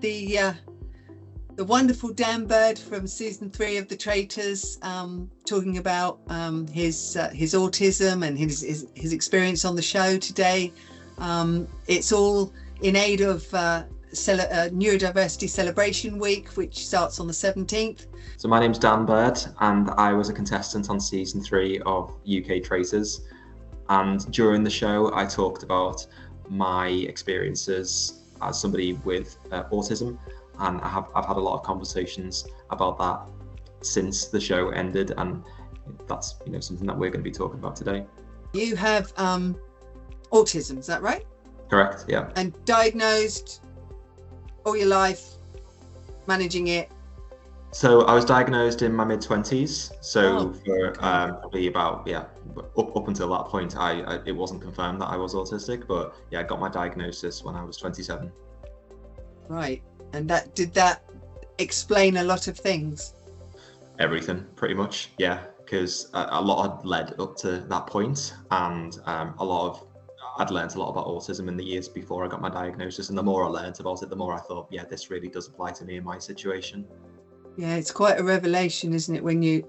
the wonderful Dan Bird from season 3 of The Traitors, talking about his autism and his experience on the show today. It's all in aid of Neurodiversity Celebration Week, which starts on the 17th. So my name's Dan Bird, and I was a contestant on season 3 of UK Traitors. And during the show, I talked about my experiences as somebody with autism, and I've had a lot of conversations about that since the show ended, and that's something that we're going to be talking about today. You have autism, is that right? Correct, yeah. And diagnosed all your life, managing it? So I was diagnosed in my mid-20s. So for probably about up until that point, it wasn't confirmed that I was autistic, but yeah, I got my diagnosis when I was 27. Right, and did that explain a lot of things? Everything, pretty much, yeah, because a lot had led up to that point, and I'd learned a lot about autism in the years before I got my diagnosis, and the more I learned about it, the more I thought, yeah, this really does apply to me in my situation. Yeah, it's quite a revelation, isn't it, when you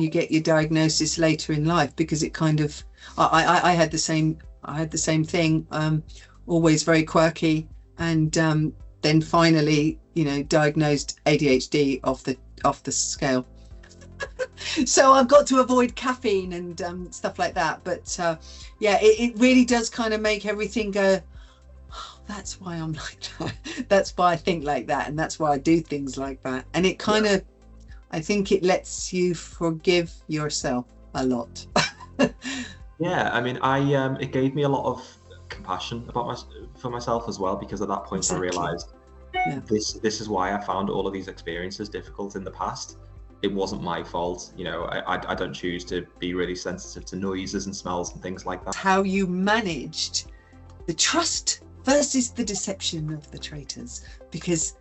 get your diagnosis later in life, because it kind of, I had the same thing, always very quirky, and then finally, diagnosed ADHD off the scale. So I've got to avoid caffeine and stuff like that. But yeah, it really does kind of make everything go, oh, that's why I'm like that. That's why I think like that. And that's why I do things like that. And it kind of, I think it lets you forgive yourself a lot. Yeah, I mean, it gave me a lot of compassion for myself as well, because at that point I realized this is why I found all of these experiences difficult in the past. It wasn't my fault. I don't choose to be really sensitive to noises and smells and things like that. How you managed the trust versus the deception of the traitors, because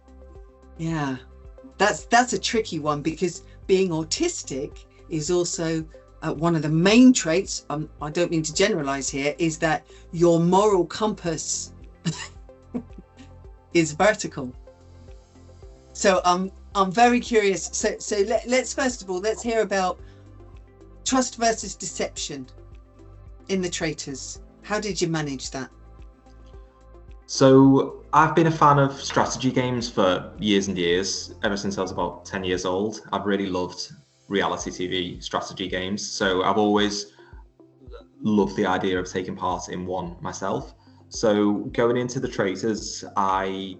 that's a tricky one, because being autistic is also one of the main traits, I don't mean to generalize here, is that your moral compass is vertical. So I'm very curious. So let's first of all, let's hear about trust versus deception in the Traitors. How did you manage that? So I've been a fan of strategy games for years and years, ever since I was about 10 years old. I've really loved reality TV strategy games. So I've always loved the idea of taking part in one myself. So going into the Traitors, I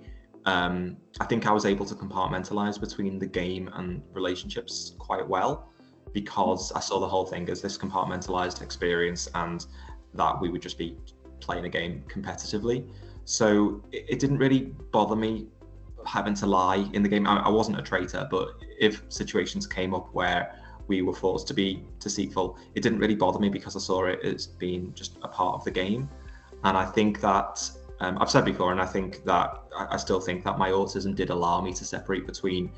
think I was able to compartmentalize between the game and relationships quite well, because I saw the whole thing as this compartmentalized experience, and that we would just be playing a game competitively. So it didn't really bother me having to lie in the game. I wasn't a traitor, but if situations came up where we were forced to be deceitful, it didn't really bother me, because I saw it as being just a part of the game. And I think that I've said before, and I still think that my autism did allow me to separate between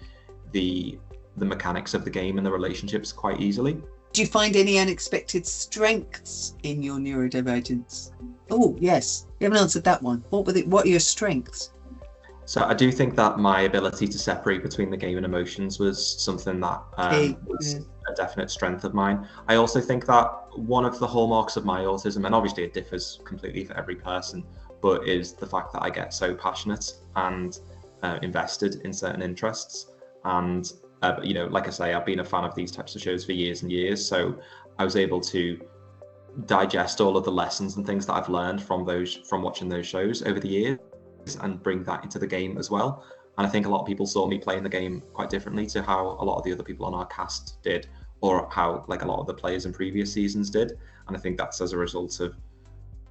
the mechanics of the game and the relationships quite easily. Do you find any unexpected strengths in your neurodivergence? Oh, yes. You haven't answered that one. What are your strengths? So I do think that my ability to separate between the game and emotions was something that was a definite strength of mine. I also think that one of the hallmarks of my autism, and obviously it differs completely for every person, but is the fact that I get so passionate and invested in certain interests. And like I say, I've been a fan of these types of shows for years and years, so I was able to digest all of the lessons and things that I've learned from watching those shows over the years, and bring that into the game as well. And I think a lot of people saw me playing the game quite differently to how a lot of the other people on our cast did, or how a lot of the players in previous seasons did. And I think that's as a result of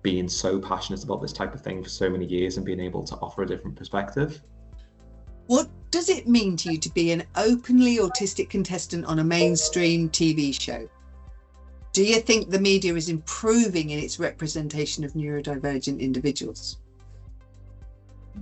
being so passionate about this type of thing for so many years and being able to offer a different perspective. What does it mean to you to be an openly autistic contestant on a mainstream TV show? Do you think the media is improving in its representation of neurodivergent individuals?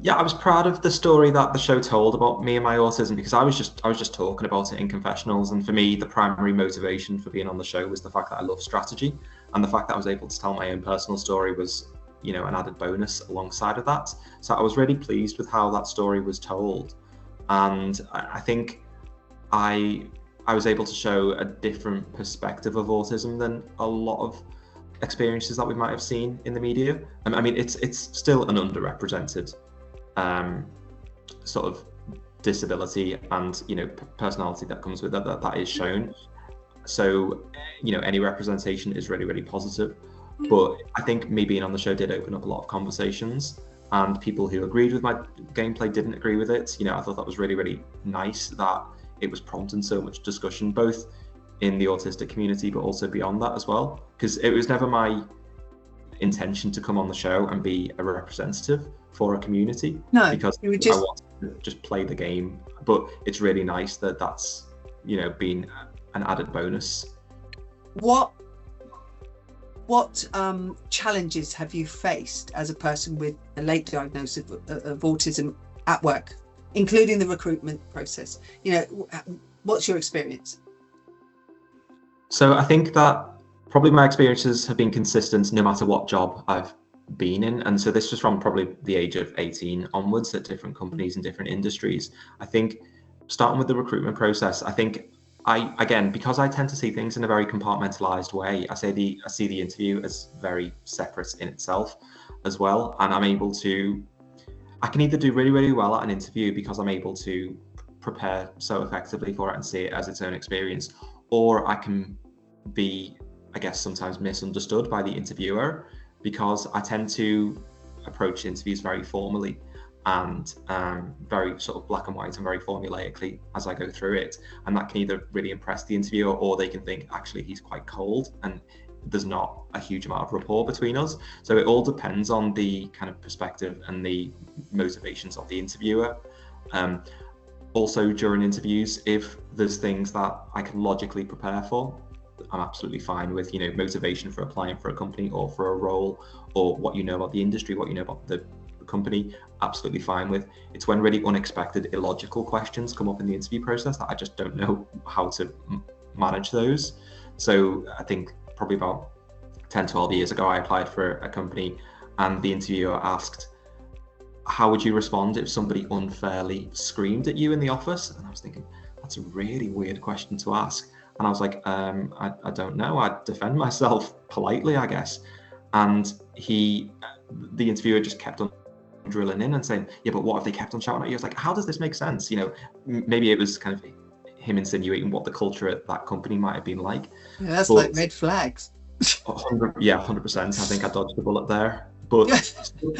Yeah, I was proud of the story that the show told about me and my autism, because I was just talking about it in confessionals. And for me, the primary motivation for being on the show was the fact that I love strategy, and the fact that I was able to tell my own personal story was an added bonus alongside of that. So I was really pleased with how that story was told, and I think I was able to show a different perspective of autism than a lot of experiences that we might have seen in the media. I mean, it's still an underrepresented sort of disability and personality that comes with that is shown. So any representation is really, really positive. But I think me being on the show did open up a lot of conversations, and people who agreed with my gameplay didn't agree with it. I thought that was really, really nice that it was prompting so much discussion, both in the autistic community but also beyond that as well, because it was never my intention to come on the show and be a representative for a community. No, because I wanted to just play the game. But it's really nice that that's been an added bonus. What challenges have you faced as a person with a late diagnosis of autism at work, including the recruitment process? What's your experience? So I think that probably my experiences have been consistent no matter what job I've been in. And so this was from probably the age of 18 onwards at different companies and different industries. I think starting with the recruitment process, I think because I tend to see things in a very compartmentalized way, I see the interview as very separate in itself as well. And I can either do really, really well at an interview because I'm able to prepare so effectively for it and see it as its own experience, or I can be, I guess, sometimes misunderstood by the interviewer because I tend to approach interviews very formally and very sort of black and white and very formulaically as I go through it. And that can either really impress the interviewer, or they can think, actually, he's quite cold and there's not a huge amount of rapport between us. So it all depends on the kind of perspective and the motivations of the interviewer. Also, during interviews, if there's things that I can logically prepare for, I'm absolutely fine with, motivation for applying for a company or for a role, or what you know about the industry, what you know about the company, absolutely fine with. It's when really unexpected, illogical questions come up in the interview process that I just don't know how to manage those. So I think probably about 10, 12 years ago, I applied for a company and the interviewer asked, how would you respond if somebody unfairly screamed at you in the office? And I was thinking, that's a really weird question to ask. And I was like, I don't know. I'd defend myself politely, I guess. And the interviewer just kept on drilling in and saying, yeah, but what if they kept on shouting at you? I was like, how does this make sense? Maybe it was kind of him insinuating what the culture at that company might have been like. Yeah, that's like red flags. 100%. I think I dodged the bullet there. But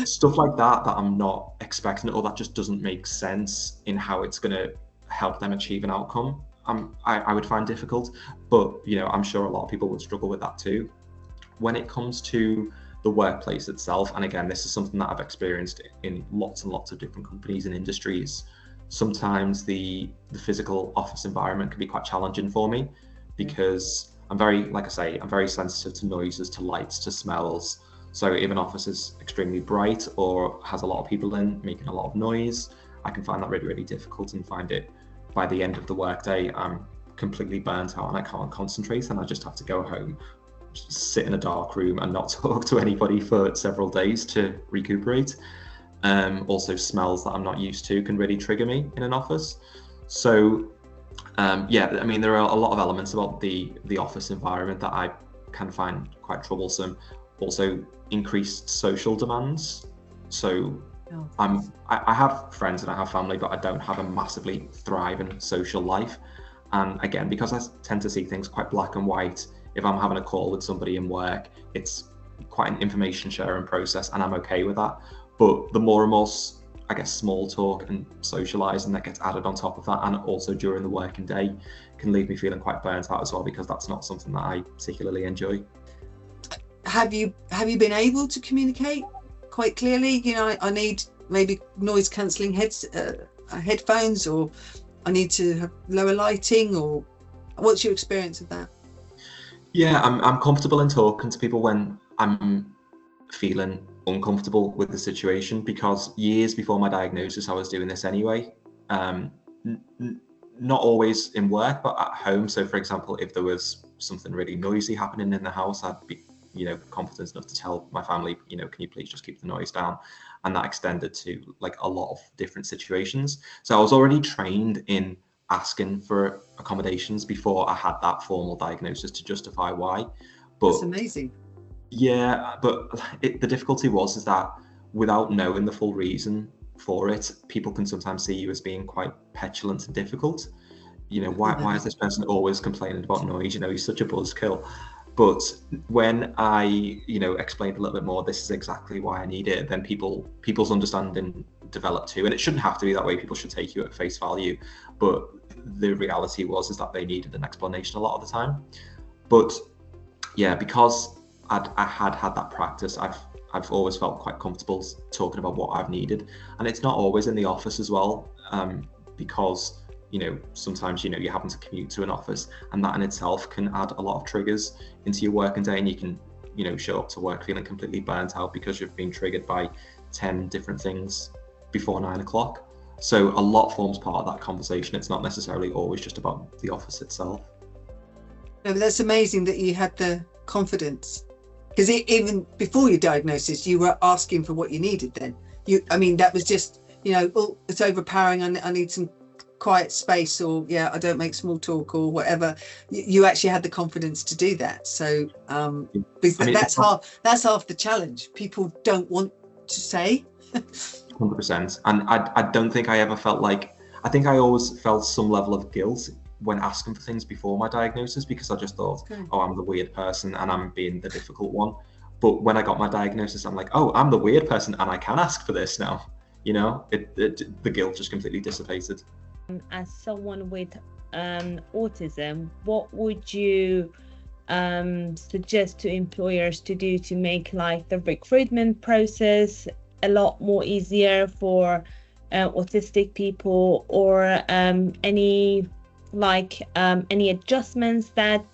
stuff like that I'm not expecting, or that just doesn't make sense in how it's going to help them achieve an outcome, I would find difficult. But I'm sure a lot of people would struggle with that too. When it comes to the workplace itself, and again, this is something that I've experienced in lots and lots of different companies and industries, sometimes the physical office environment can be quite challenging for me, because I'm very sensitive to noises, to lights, to smells. So if an office is extremely bright or has a lot of people in making a lot of noise, I can find that really, really difficult, and find it by the end of the workday, I'm completely burnt out and I can't concentrate, and I just have to go home, sit in a dark room and not talk to anybody for several days to recuperate. Also, smells that I'm not used to can really trigger me in an office. So there are a lot of elements about the office environment that I can find quite troublesome. Also, increased social demands. So I have friends and I have family, but I don't have a massively thriving social life. And again, because I tend to see things quite black and white, if I'm having a call with somebody in work, it's quite an information sharing process, and I'm okay with that. But the more and more, I guess, small talk and socializing that gets added on top of that, and also during the working day, can leave me feeling quite burnt out as well, because that's not something that I particularly enjoy. Have you been able to communicate quite clearly? I need maybe noise cancelling headphones, or I need to have lower lighting, or what's your experience of that? Yeah, I'm comfortable in talking to people when I'm feeling uncomfortable with the situation, because years before my diagnosis, I was doing this anyway. Not always in work, but at home. So for example, if there was something really noisy happening in the house, I'd be confident enough to tell my family, can you please just keep the noise down? And that extended to like a lot of different situations. So I was already trained in asking for accommodations before I had that formal diagnosis to justify why. But that's amazing. Yeah, but the difficulty is that without knowing the full reason for it, people can sometimes see you as being quite petulant and difficult. Why is this person always complaining about noise? He's such a buzzkill. But when I, explained a little bit more, this is exactly why I need it, then people's understanding developed too. And it shouldn't have to be that way. People should take you at face value. But the reality is that they needed an explanation a lot of the time. But yeah, because I had that practice, I've always felt quite comfortable talking about what I've needed. And it's not always in the office as well, because sometimes you happen to commute to an office, and that in itself can add a lot of triggers into your working day, and you can show up to work feeling completely burnt out because you've been triggered by 10 different things before 9 o'clock. So a lot forms part of that conversation. It's not necessarily always just about the office itself. No, but that's amazing that you had the confidence, because even before your diagnosis you were asking for what you needed. Then that was just oh, it's overpowering, I need some quiet space, or I don't make small talk or whatever. You actually had the confidence to do that. So that's half the challenge. People don't want to say. 100%. And I don't think I ever felt like, I think I always felt some level of guilt when asking for things before my diagnosis, because I just thought, oh, I'm the weird person and I'm being the difficult one. But when I got my diagnosis, I'm like, oh, I'm the weird person and I can ask for this now. The guilt just completely dissipated. As someone with autism, what would you suggest to employers to do to make like the recruitment process a lot more easier for autistic people, or any adjustments that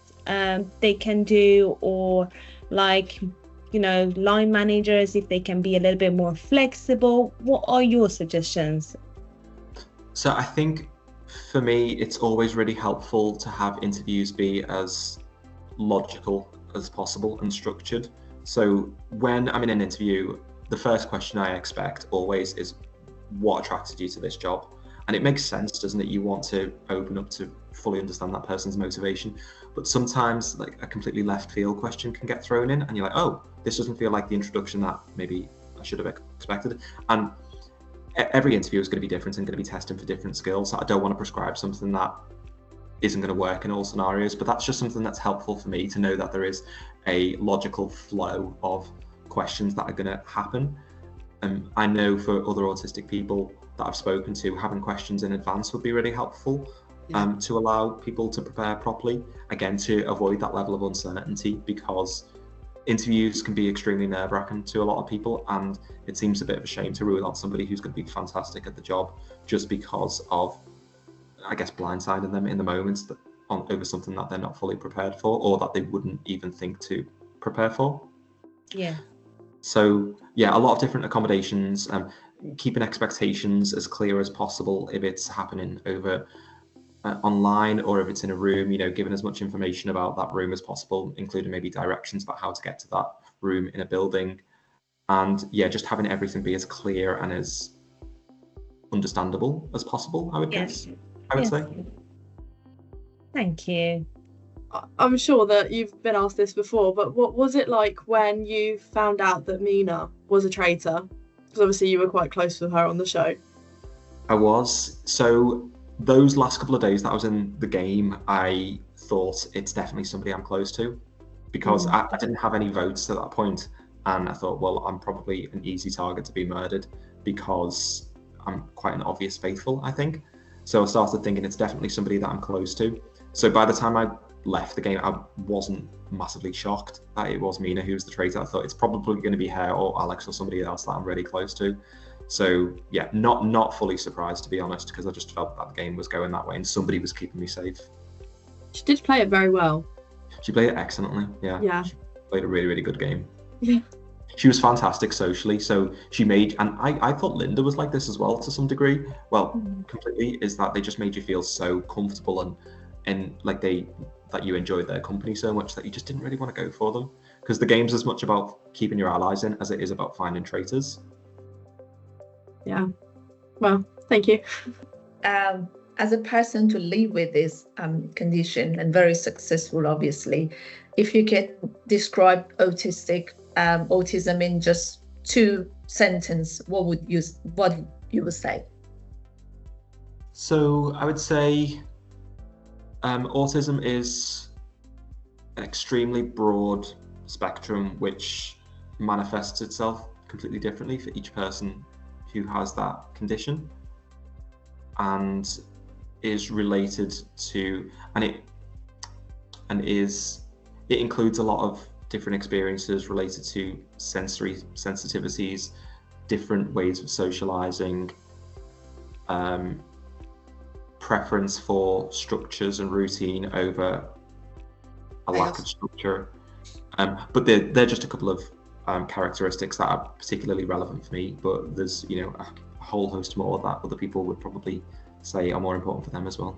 they can do, or line managers, if they can be a little bit more flexible? What are your suggestions? So I think for me, it's always really helpful to have interviews be as logical as possible and structured. So when I'm in an interview, the first question I expect always is, what attracted you to this job? And it makes sense, doesn't it? You want to open up to fully understand that person's motivation. But sometimes like a completely left field question can get thrown in and you're like, oh, this doesn't feel like the introduction that maybe I should have expected. And every interview is going to be different and going to be testing for different skills. So I don't want to prescribe something that isn't going to work in all scenarios, but that's just something that's helpful for me to know that there is a logical flow of questions that are going to happen. I know for other autistic people that I've spoken to, having questions in advance would be really helpful, to allow people to prepare properly, again, to avoid that level of uncertainty, because interviews can be extremely nerve-wracking to a lot of people, and it seems a bit of a shame to rule out somebody who's going to be fantastic at the job just because of, I guess, blindsiding them in the moments over something that they're not fully prepared for, or that they wouldn't even think to prepare for. Yeah. So yeah, a lot of different accommodations, keeping expectations as clear as possible if it's happening over online, or if it's in a room, giving as much information about that room as possible, including maybe directions about how to get to that room in a building. And yeah, just having everything be as clear and as understandable as possible, I would guess. I would say. Thank you. I'm sure that you've been asked this before, but what was it like when you found out that Mina was a traitor? Because obviously you were quite close with her on the show. I was. So those last couple of days that I was in the game, I thought it's definitely somebody I'm close to, because I didn't have any votes at that point, and I thought, well, I'm probably an easy target to be murdered because I'm quite an obvious faithful, I think. So I started thinking it's definitely somebody that I'm close to. So by the time I left the game, I wasn't massively shocked that it was Mina who was the traitor. I thought it's probably going to be her or Alex or somebody else that I'm really close to. So yeah, not fully surprised, to be honest, because I just felt that the game was going that way and somebody was keeping me safe. She did play it very well. She played it excellently. Yeah. She played a really, really good game. Yeah. She was fantastic socially. So she made, and I thought Linda was like this as well to some degree. Well, completely, is that they just made you feel so comfortable and like they that you enjoyed their company so much that you just didn't really want to go for them, because the game's as much about keeping your allies in as it is about finding traitors. Yeah. Well, thank you. As a person to live with this condition, and very successful, obviously, if you can describe autism in just 2 sentences, what you would say? So I would say autism is an extremely broad spectrum which manifests itself completely differently for each person who has that condition, and is related to, it includes a lot of different experiences related to sensory sensitivities, different ways of socializing, preference for structures and routine over a lack of structure. But they're just a couple of characteristics that are particularly relevant for me, but there's a whole host more that other people would probably say are more important for them as well.